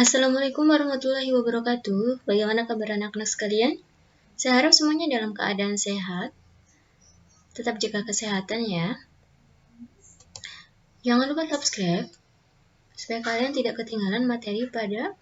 Assalamualaikum warahmatullahi wabarakatuh. Bagaimana kabar anak-anak sekalian? Saya harap semuanya dalam keadaan sehat. Tetap jaga kesehatan ya. Jangan lupa subscribe supaya kalian tidak ketinggalan materi pada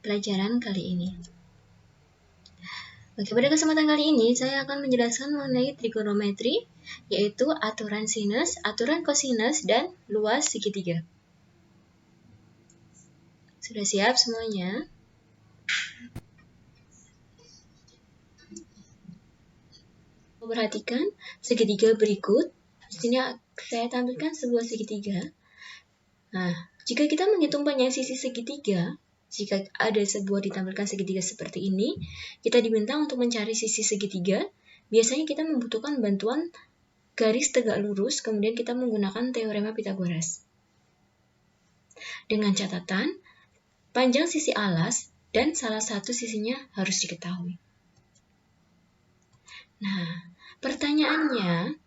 pelajaran kali ini. Oke, pada kesempatan kali ini saya akan menjelaskan mengenai trigonometri, yaitu aturan sinus, aturan kosinus, dan luas segitiga. Sudah siap semuanya? Perhatikan segitiga berikut. Di sini saya tampilkan sebuah segitiga. Nah, jika kita menghitung panjang sisi segitiga, jika ada sebuah ditampilkan segitiga seperti ini, kita diminta untuk mencari sisi segitiga. Biasanya kita membutuhkan bantuan garis tegak lurus, kemudian kita menggunakan teorema Pythagoras. Dengan catatan, panjang sisi alas dan salah satu sisinya harus diketahui. Nah, pertanyaannya,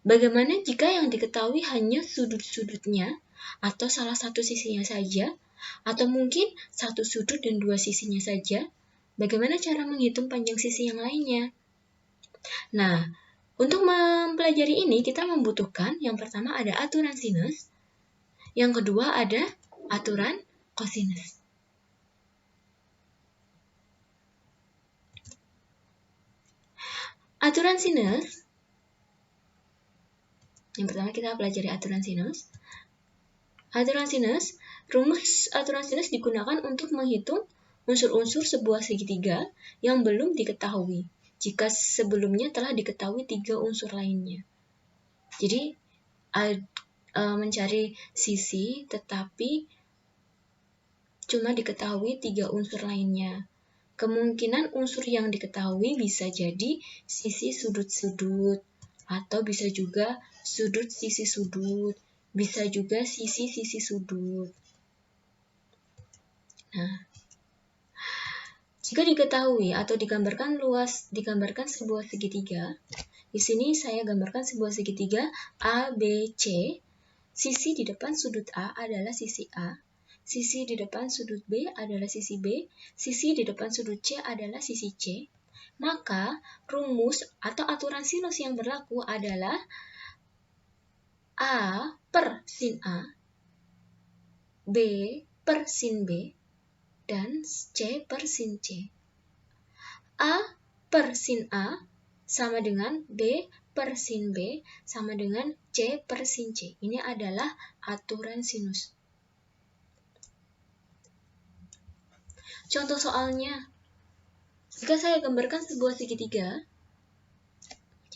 bagaimana jika yang diketahui hanya sudut-sudutnya atau salah satu sisinya saja, atau mungkin satu sudut dan dua sisinya saja? Bagaimana cara menghitung panjang sisi yang lainnya? Nah, untuk mempelajari ini kita membutuhkan yang pertama ada aturan sinus, yang kedua ada aturan kosinus. Aturan sinus, yang pertama kita pelajari aturan sinus. Aturan sinus, rumus aturan sinus digunakan untuk menghitung unsur-unsur sebuah segitiga yang belum diketahui, jika sebelumnya telah diketahui 3 unsur lainnya. Jadi, mencari sisi tetapi cuma diketahui 3 unsur lainnya. Kemungkinan unsur yang diketahui bisa jadi sisi sudut-sudut, atau bisa juga sudut sisi sudut, bisa juga sisi-sisi sudut. Nah, jika diketahui atau digambarkan sebuah segitiga, di sini saya gambarkan sebuah segitiga A, B, C. Sisi di depan sudut A adalah sisi A, sisi di depan sudut B adalah sisi B, sisi di depan sudut C adalah sisi C. Maka rumus atau aturan sinus yang berlaku adalah A per sin A, B per sin B, dan C per sin C. A per sin A sama dengan B per sin B sama dengan C per sin C. Ini adalah aturan sinus. Contoh soalnya, jika saya gambarkan sebuah segitiga,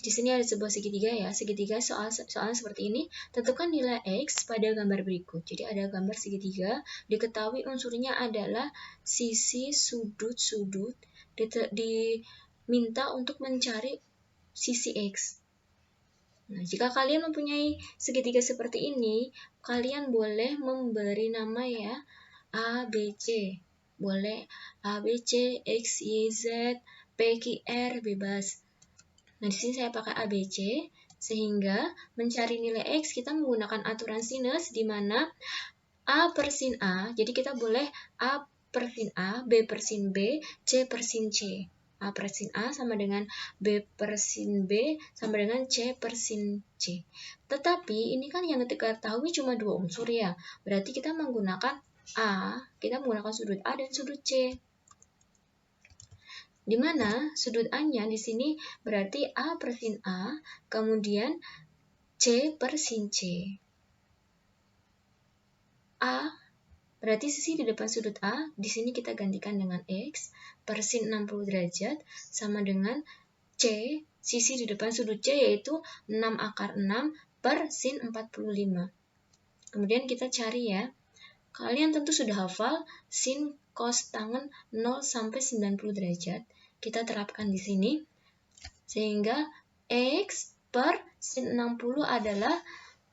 di sini ada sebuah segitiga ya, segitiga soalnya seperti ini. Tentukan nilai X pada gambar berikut. Jadi ada gambar segitiga, diketahui unsurnya adalah sisi sudut-sudut, diminta untuk mencari sisi X. Nah, jika kalian mempunyai segitiga seperti ini, kalian boleh memberi nama ya, A, B, C. Boleh A, B, C, X, Y, Z, P, Q, R, bebas. Nah, di sini saya pakai ABC, sehingga mencari nilai X kita menggunakan aturan sinus, di mana A per sin A, jadi kita boleh A per sin A, B per sin B, C per sin C. A per sin A sama dengan B per sin B sama dengan C per sin C. Tetapi ini kan yang kita ketahui cuma 2 unsur ya, berarti kita menggunakan sudut A dan sudut C. Di mana sudut A-nya di sini berarti A per sin A, kemudian C per sin C. A berarti sisi di depan sudut A, di sini kita gantikan dengan X per sin 60 derajat sama dengan C, sisi di depan sudut C yaitu 6 akar 6 per sin 45. Kemudian kita cari ya. Kalian tentu sudah hafal sin cos tangen 0 sampai 90 derajat. Kita terapkan di sini, sehingga X per sin 60 adalah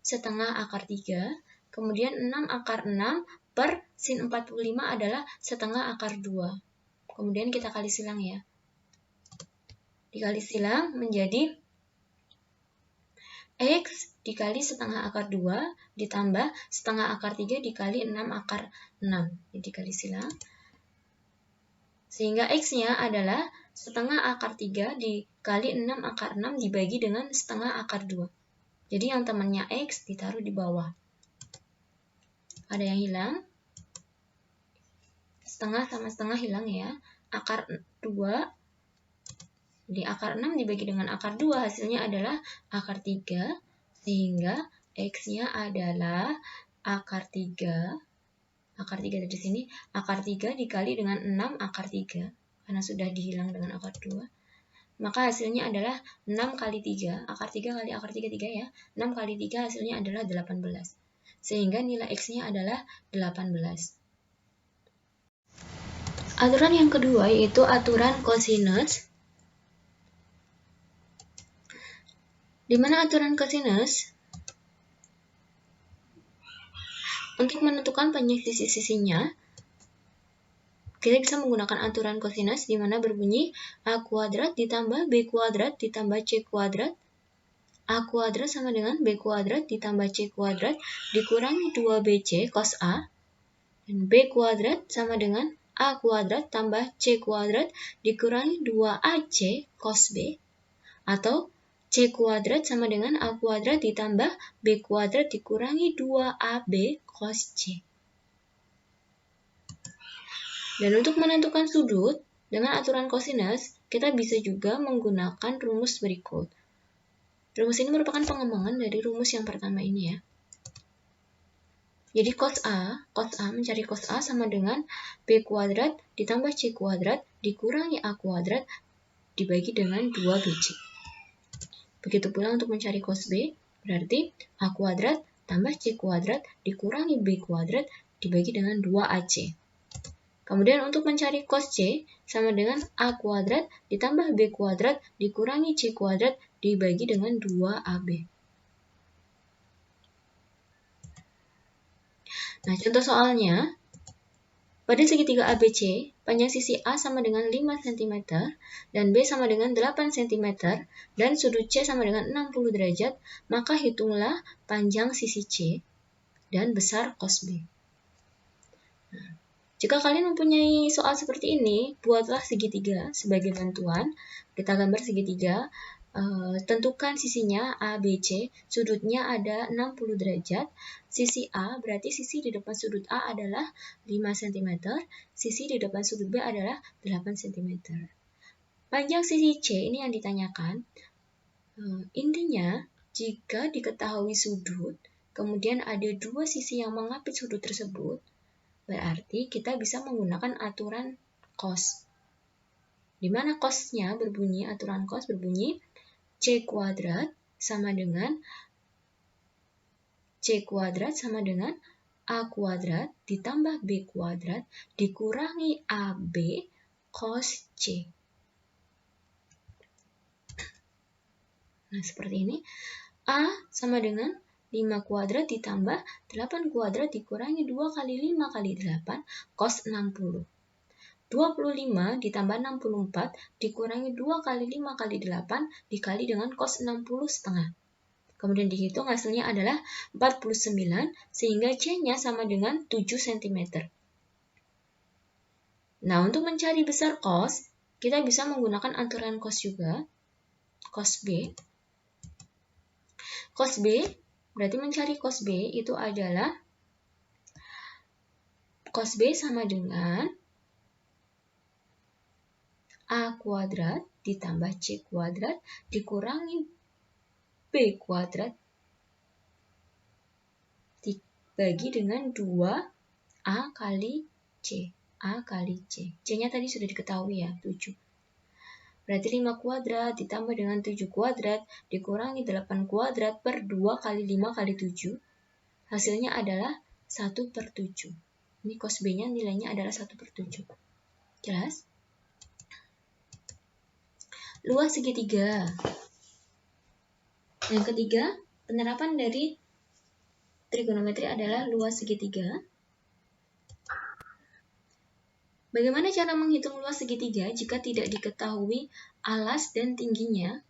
setengah akar 3, kemudian 6 akar 6 per sin 45 adalah setengah akar 2. Kemudian kita kali silang ya. Dikali silang menjadi X dikali setengah akar 2 ditambah setengah akar 3 dikali 6 akar 6. Jadi dikali silang. Sehingga X-nya adalah setengah akar 3 dikali 6 akar 6 dibagi dengan setengah akar 2. Jadi yang temannya X ditaruh di bawah. Ada yang hilang? Setengah sama setengah hilang ya. Akar 2 di akar 6 dibagi dengan akar 2 hasilnya adalah akar 3, sehingga X-nya adalah akar 3 dari sini, akar 3 dikali dengan 6 akar 3, karena sudah dihilang dengan akar 2, maka hasilnya adalah 6 kali 3, akar 3 kali akar 3, 3 ya, 6 kali 3 hasilnya adalah 18, sehingga nilai X-nya adalah 18. Aturan yang kedua yaitu aturan cosinus. Di mana aturan cosinus? Untuk menentukan panjang sisi-sisinya, kita bisa menggunakan aturan cosinus di mana berbunyi A kuadrat ditambah B kuadrat ditambah C kuadrat. A kuadrat sama dengan B kuadrat ditambah C kuadrat dikurangi 2BC cos A. Dan B kuadrat sama dengan A kuadrat tambah C kuadrat dikurangi 2AC cos B. Atau C kuadrat sama dengan A kuadrat ditambah B kuadrat dikurangi 2AB cos C. Dan untuk menentukan sudut, dengan aturan cosinus, kita bisa juga menggunakan rumus berikut. Rumus ini merupakan pengembangan dari rumus yang pertama ini ya. Jadi cos A mencari cos A sama dengan B kuadrat ditambah C kuadrat dikurangi A kuadrat dibagi dengan 2BC. Begitu pula untuk mencari cos B, berarti A kuadrat tambah C kuadrat dikurangi B kuadrat dibagi dengan 2AC. Kemudian untuk mencari cos C sama dengan A kuadrat ditambah B kuadrat dikurangi C kuadrat dibagi dengan 2AB. Nah, contoh soalnya, pada segitiga ABC, panjang sisi A sama dengan 5 cm dan B sama dengan 8 cm dan sudut C sama dengan 60 derajat, maka hitunglah panjang sisi C dan besar cos B. Nah, jika kalian mempunyai soal seperti ini, buatlah segitiga sebagai bantuan. Kita gambar segitiga, tentukan sisinya A, B, C, sudutnya ada 60 derajat. Sisi A berarti sisi di depan sudut A adalah 5 cm, sisi di depan sudut B adalah 8 cm. Panjang sisi C ini yang ditanyakan. Intinya, jika diketahui sudut, kemudian ada dua sisi yang mengapit sudut tersebut, berarti kita bisa menggunakan aturan cos. Di mana cosnya berbunyi, aturan cos berbunyi C kuadrat sama dengan A kuadrat ditambah B kuadrat dikurangi AB cos C. Nah, seperti ini. A sama dengan 5 kuadrat ditambah 8 kuadrat dikurangi 2 kali 5 kali 8 cos 60. 25 ditambah 64 dikurangi 2 kali 5 kali 8 dikali dengan cos 60 setengah. Kemudian dihitung hasilnya adalah 49 sehingga C-nya sama dengan 7 cm. Nah, untuk mencari besar cos, kita bisa menggunakan aturan cos juga. Cos B. Cos B, berarti mencari cos B itu adalah cos B sama dengan A kuadrat ditambah C kuadrat dikurangi B kuadrat dibagi dengan 2A kali C. A kali C. C-nya tadi sudah diketahui ya, 7. Berarti 5 kuadrat ditambah dengan 7 kuadrat dikurangi 8 kuadrat per 2 kali 5 kali 7. Hasilnya adalah 1/7. Ini cos B-nya nilainya adalah 1/7. Jelas? Luas segitiga. Yang ketiga, penerapan dari trigonometri adalah luas segitiga. Bagaimana cara menghitung luas segitiga jika tidak diketahui alas dan tingginya?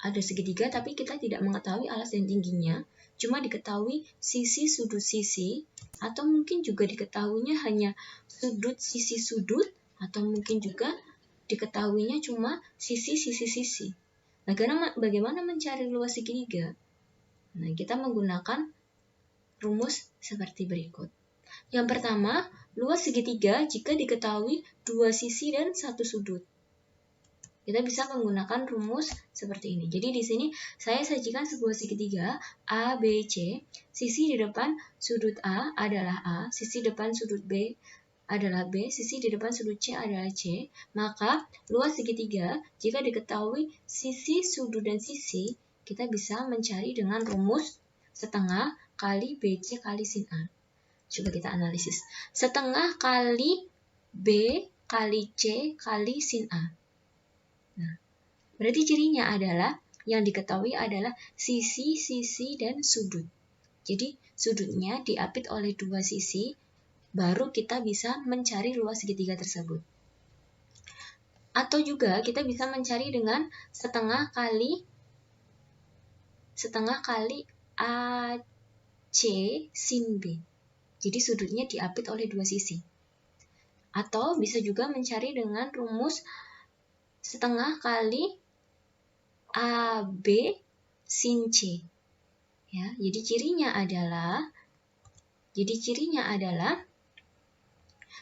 ada segitiga tapi kita tidak mengetahui alas dan tingginya, cuma diketahui sisi sudut sisi, atau mungkin juga diketahuinya hanya sudut sisi sudut, atau mungkin juga diketahuinya cuma sisi. Nah, bagaimana mencari luas segitiga? Nah, kita menggunakan rumus seperti berikut. Yang pertama, luas segitiga jika diketahui dua sisi dan satu sudut. Kita bisa menggunakan rumus seperti ini. Jadi di sini saya sajikan sebuah segitiga A, B, C. Sisi di depan sudut A adalah A, sisi depan sudut B adalah B, sisi di depan sudut C adalah C. Maka luas segitiga jika diketahui sisi, sudut, dan sisi, kita bisa mencari dengan rumus setengah kali BC kali sin A. Coba kita analisis. Setengah kali B kali C kali sin A. Nah, berarti cirinya adalah yang diketahui adalah sisi, dan sudut. Jadi sudutnya diapit oleh dua sisi, baru kita bisa mencari luas segitiga tersebut. Atau juga kita bisa mencari dengan setengah kali AC sin B. Jadi sudutnya diapit oleh dua sisi. Atau bisa juga mencari dengan rumus setengah kali AB sin C. Ya, jadi cirinya adalah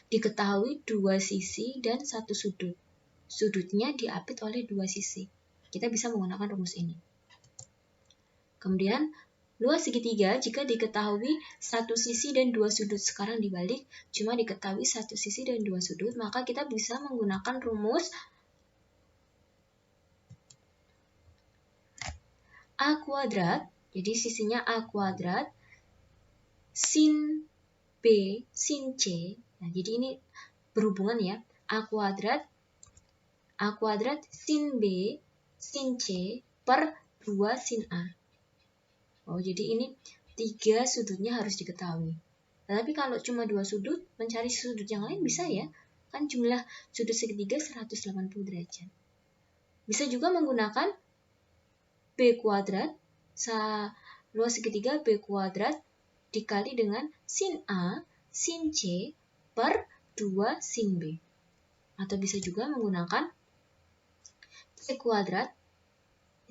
diketahui dua sisi dan satu sudut. Sudutnya diapit oleh dua sisi. Kita bisa menggunakan rumus ini. Kemudian luas segitiga jika diketahui satu sisi dan dua sudut. Sekarang dibalik, cuma diketahui satu sisi dan dua sudut, maka kita bisa menggunakan rumus A kuadrat. Jadi sisinya A kuadrat sin B sin C. Nah, jadi ini berhubungan ya. A kuadrat sin B sin C per 2 sin A. Oh, jadi ini 3 sudutnya harus diketahui. Tapi kalau cuma 2 sudut, mencari sudut yang lain bisa ya. Kan jumlah sudut segitiga 180 derajat. Bisa juga menggunakan B kuadrat, luas segitiga B kuadrat dikali dengan sin A, sin C per 2 sin B. Atau bisa juga menggunakan C kuadrat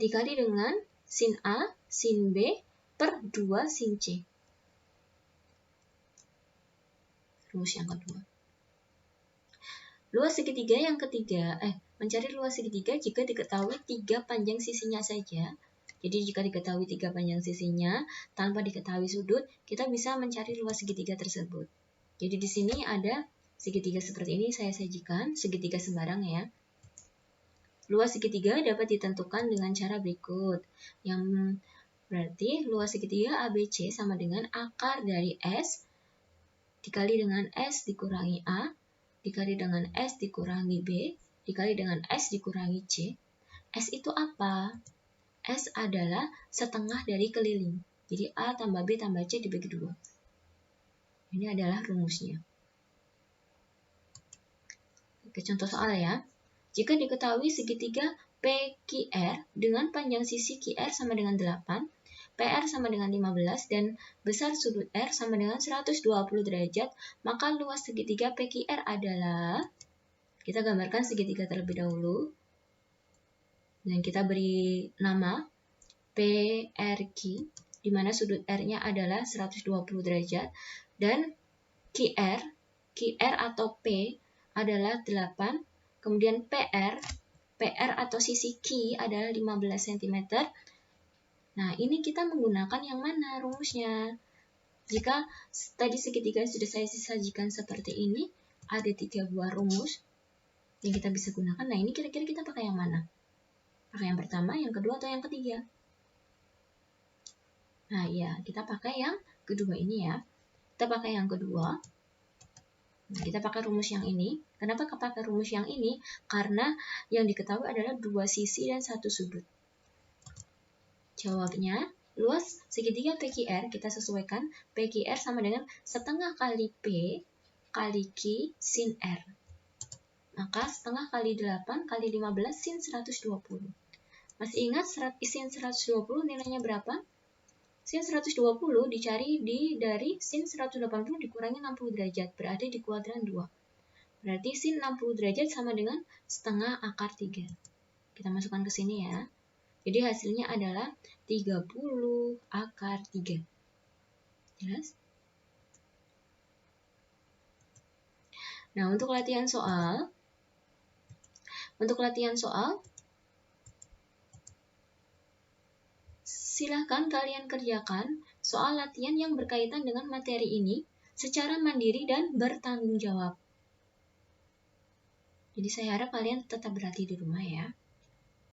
dikali dengan sin A, sin B per 2 sin C. Rumus yang kedua. Luas segitiga yang ketiga, mencari luas segitiga jika diketahui 3 panjang sisinya saja. Jadi jika diketahui 3 panjang sisinya tanpa diketahui sudut, kita bisa mencari luas segitiga tersebut. Jadi di sini ada segitiga seperti ini saya sajikan, segitiga sembarang ya. Luas segitiga dapat ditentukan dengan cara berikut. Yang berarti luas segitiga ABC sama dengan akar dari S dikali dengan S dikurangi A, dikali dengan S dikurangi B, dikali dengan S dikurangi C. S itu apa? S adalah setengah dari keliling. Jadi A tambah B tambah C dibagi 2. Ini adalah rumusnya. Oke, contoh soal ya. Jika diketahui segitiga PQR dengan panjang sisi QR sama dengan 8, PR sama dengan 15, dan besar sudut R sama dengan 120 derajat, maka luas segitiga PQR adalah, kita gambarkan segitiga terlebih dahulu, dan kita beri nama PRQ, di mana sudut R-nya adalah 120 derajat, dan QR atau P adalah 8, kemudian PR atau sisi Q adalah 15 cm. Nah, ini kita menggunakan yang mana rumusnya? Jika tadi segitiga sudah saya sajikan seperti ini, ada 3 buah rumus yang kita bisa gunakan. Nah, ini kira-kira kita pakai yang mana? Pakai yang pertama, yang kedua, atau yang ketiga? Nah, ya, kita pakai yang kedua ini ya. Kita pakai yang kedua. Nah, kita pakai rumus yang ini. Kenapa pakai rumus yang ini? Karena yang diketahui adalah dua sisi dan satu sudut. Jawabnya, luas segitiga PQR kita sesuaikan. PQR sama dengan setengah kali P kali Q sin R. Maka setengah kali 8 kali 15 sin 120. Masih ingat sin 120 nilainya berapa? Sin 120 dicari dari sin 180 dikurangi 60 derajat, berada di kuadran 2. Berarti sin 60 derajat sama dengan setengah akar 3. Kita masukkan ke sini ya. Jadi hasilnya adalah 30 akar 3. Jelas? Nah, untuk latihan soal, silahkan kalian kerjakan soal latihan yang berkaitan dengan materi ini secara mandiri dan bertanggung jawab. Jadi saya harap kalian tetap berlatih di rumah ya.